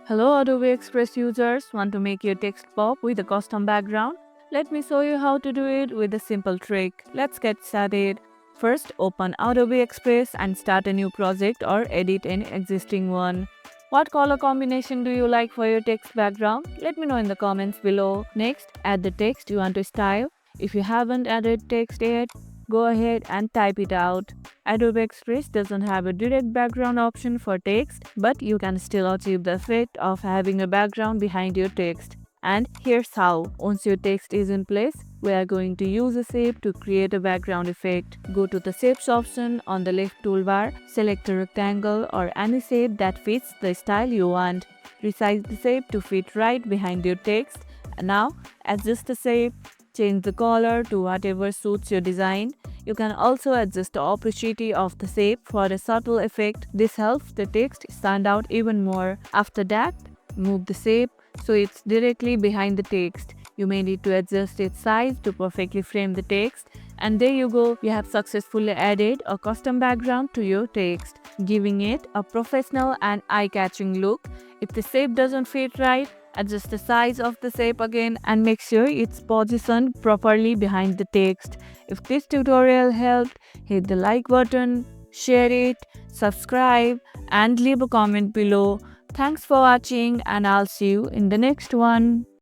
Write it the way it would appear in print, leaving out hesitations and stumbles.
Hello Adobe Express users, want to make your text pop with a custom background? Let me show you how to do it with a simple trick. Let's get started. First, open Adobe Express and start a new project or edit an existing one. What color combination do you like for your text background? Let me know in the comments below. Next, add the text you want to style. If you haven't added text yet, go ahead and type it out. Adobe Express doesn't have a direct background option for text, but you can still achieve the effect of having a background behind your text. And here's how. Once your text is in place, we are going to use a shape to create a background effect. Go to the Shapes option on the left toolbar, select a rectangle or any shape that fits the style you want. Resize the shape to fit right behind your text. And now, adjust the shape. Change the color to whatever suits your design. You can also adjust the opacity of the shape for a subtle effect. This helps the text stand out even more. After that, move the shape so it's directly behind the text. You may need to adjust its size to perfectly frame the text. And there you go, you have successfully added a custom background to your text, giving it a professional and eye-catching look. If the shape doesn't fit right, adjust the size of the shape again and make sure it's positioned properly behind the text. If this tutorial helped, hit the like button, share it, subscribe, and leave a comment below. Thanks for watching, and I'll see you in the next one.